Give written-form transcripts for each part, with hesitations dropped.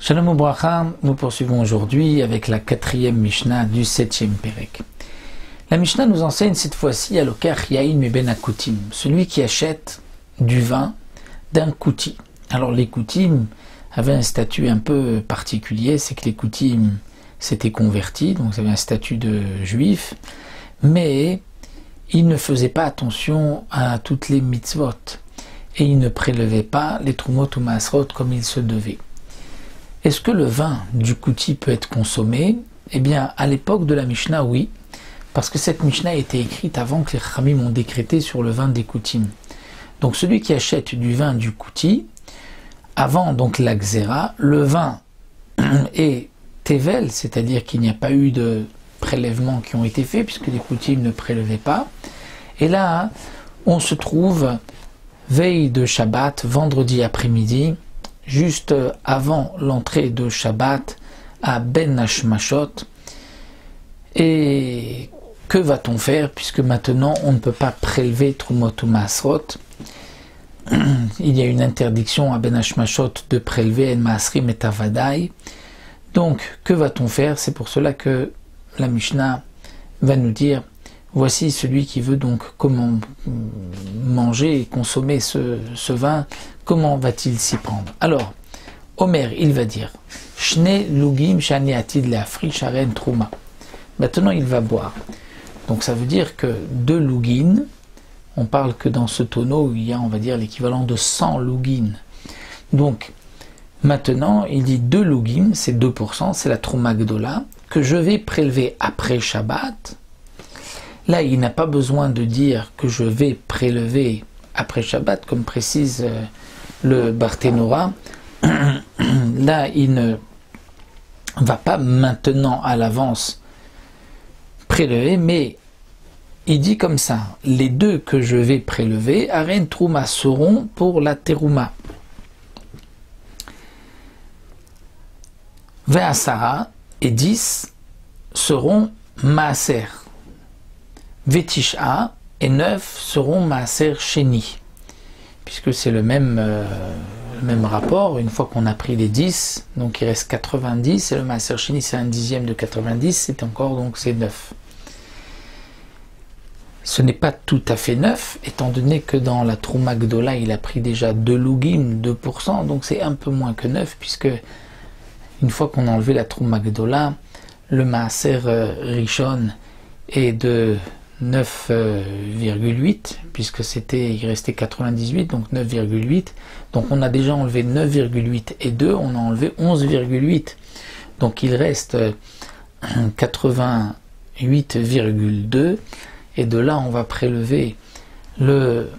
Shalom Ubracha, nous poursuivons aujourd'hui avec la 4e Mishnah du 7e Pérek. La Mishnah nous enseigne cette fois-ci à l'okach yain meben hakoutim, celui qui achète du vin d'un kouti. Alors les koutim avaient un statut un peu particulier, c'est que les koutim s'étaient convertis, donc ils avaient un statut de juifs, mais ils ne faisaient pas attention à toutes les mitzvot et ils ne prélevaient pas les trumot ou maasrot comme il se devait. Est-ce que le vin du kouti peut être consommé? Eh bien, à l'époque de la Mishnah, oui, parce que cette Mishnah a été écrite avant que les Chachamim ont décrété sur le vin des koutim. Donc celui qui achète du vin du kouti, avant donc la xéra, le vin est tevel, c'est-à-dire qu'il n'y a pas eu de prélèvements qui ont été faits, puisque les koutim ne prélevaient pas. Et là, on se trouve veille de Shabbat, vendredi après-midi, juste avant l'entrée de Shabbat à Ben Hashmashot. Et que va-t-on faire puisque maintenant on ne peut pas prélever Trumot ou Maasrot? Il y a une interdiction à Ben Hashmashot de prélever En Maasrim et Avadai. Donc que va-t-on faire? C'est pour cela que la Mishnah va nous dire voici celui qui veut donc comment manger et consommer ce vin, comment va-t-il s'y prendre? Alors, Omer, il va dire Shne lugim shani atid leafri sharen truma. Maintenant, il va boire. Donc, ça veut dire que 2 lugin, on parle que dans ce tonneau, il y a, on va dire, l'équivalent de 100 lugin. Donc, maintenant, il dit 2 lugim, c'est 2%, c'est la truma gdola, que je vais prélever après Shabbat. Là, il n'a pas besoin de dire que je vais prélever après Shabbat, comme précise le Barthénora. Là, il ne va pas maintenant à l'avance prélever, mais il dit comme ça, les 2 que je vais prélever, Aren Trouma, seront pour la Terouma. Ve'asara et 10 seront Maaser. Vetisha et 9 seront Maaser Sheni, puisque c'est le même rapport. Une fois qu'on a pris les 10, donc il reste 90, et le Maaser Sheni c'est un dixième de 90, c'est encore donc c'est 9. Ce n'est pas tout à fait 9, étant donné que dans la Trouma Gdola il a pris déjà 2 lugim, 2%, donc c'est un peu moins que 9, puisque une fois qu'on a enlevé la Trouma Gdola, le Maaser Rishon est de 9,8 puisque il restait 98, donc 9,8, donc on a déjà enlevé 9,8 et 2, on a enlevé 11,8, donc il reste 88,2, et de là on va prélever le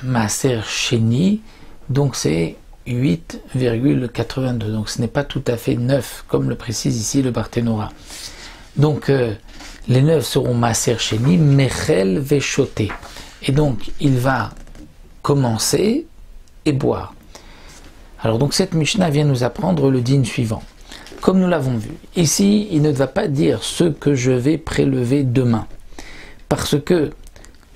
Maaser Sheni, donc c'est 8,82, donc ce n'est pas tout à fait 9 comme le précise ici le Barthénora. Donc les 9 seront Maaser Sheni, Mechel Veshoté. Et donc, il va commencer et boire. Alors, donc, cette Mishnah vient nous apprendre le din suivant. Comme nous l'avons vu, ici, il ne va pas dire ce que je vais prélever demain. Parce que,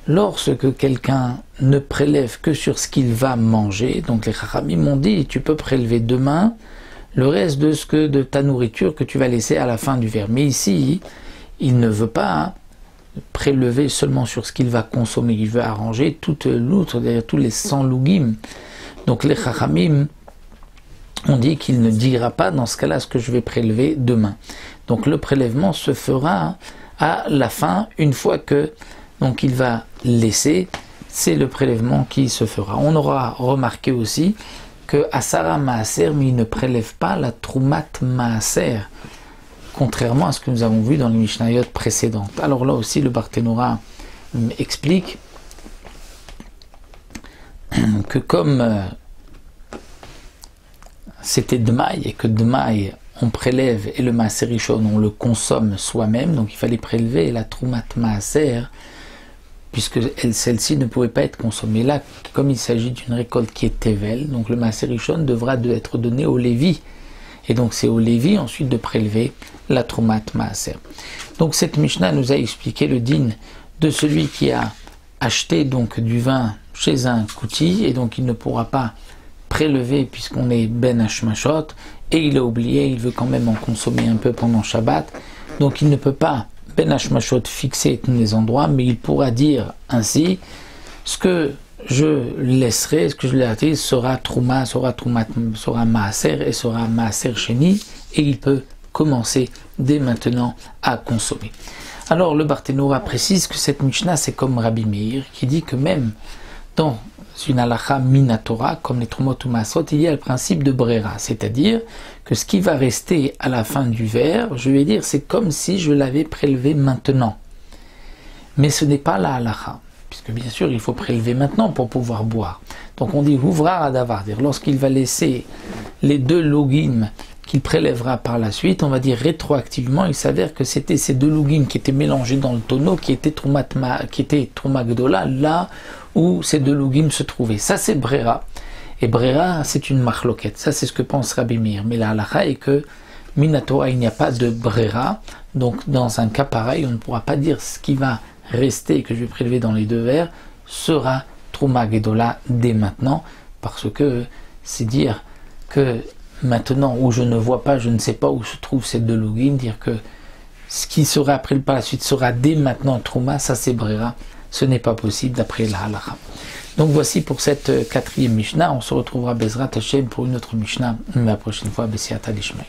lorsque quelqu'un ne prélève que sur ce qu'il va manger, donc les Chachamim m'ont dit, tu peux prélever demain le reste de ta nourriture que tu vas laisser à la fin du verre. Mais ici, il ne veut pas prélever seulement sur ce qu'il va consommer, il veut arranger toute l'outre, c'est-à-dire tous les 100 lugim. Donc les Chachamim ont dit qu'il ne dira pas dans ce cas-là ce que je vais prélever demain. Donc le prélèvement se fera à la fin, une fois que donc il va laisser, c'est le prélèvement qui se fera. On aura remarqué aussi que Asara Maaser, mais il ne prélève pas la Troumat Maaser, contrairement à ce que nous avons vu dans les Mishnayot précédentes. Alors là aussi, le Barthénora explique que comme c'était Dmaï, et que Dmaï, on prélève, et le Maaser Rishon, on le consomme soi-même, donc il fallait prélever la Troumat Maaser, puisque celle-ci ne pouvait pas être consommée. Là, comme il s'agit d'une récolte qui est Tevel, donc le Maaser Rishon devra être donné au Lévi. Et donc c'est au Lévi ensuite de prélever la Troumat Maaser. Donc cette Mishnah nous a expliqué le din de celui qui a acheté donc du vin chez un kouti, et donc il ne pourra pas prélever puisqu'on est ben hashmashot, et il a oublié, il veut quand même en consommer un peu pendant Shabbat, donc il ne peut pas ben hashmashot fixer tous les endroits, mais il pourra dire ainsi, ce que je laisserai, ce que je laisserai sera trouma, sera maaser et sera maaser sheni, et il peut commencer dès maintenant à consommer. Alors le Barthénora précise que cette Mishnah c'est comme Rabbi Meir qui dit que même dans une halakha minatora comme les trumot ou maasot, il y a le principe de brera, c'est-à-dire que ce qui va rester à la fin du verre, je vais dire c'est comme si je l'avais prélevé maintenant, mais ce n'est pas la halakha, puisque bien sûr il faut prélever maintenant pour pouvoir boire. Donc on dit ouvrar à davar, dire lorsqu'il va laisser les deux logim qu'il prélèvera par la suite, on va dire rétroactivement, il s'avère que c'était ces deux logim qui étaient mélangés dans le tonneau, qui étaient trouma gdola, là où ces deux logim se trouvaient. Ça c'est brera. Et brera, c'est une machloket. Ça c'est ce que pense Rabbi Meir. Mais la halakha est que minatora, il n'y a pas de brera. Donc dans un cas pareil, on ne pourra pas dire ce qui va rester, que je vais prélever dans les deux verres, sera trouma gdola dès maintenant, parce que c'est dire que maintenant où je ne vois pas, je ne sais pas où se trouvent ces deux logim, dire que ce qui sera après par la suite sera dès maintenant trouma, ça c'est brera, ce n'est pas possible d'après la halakha. Donc voici pour cette quatrième Mishnah, on se retrouvera Bezrat Hashem pour une autre Mishnah la prochaine fois, Besiata Lishmael.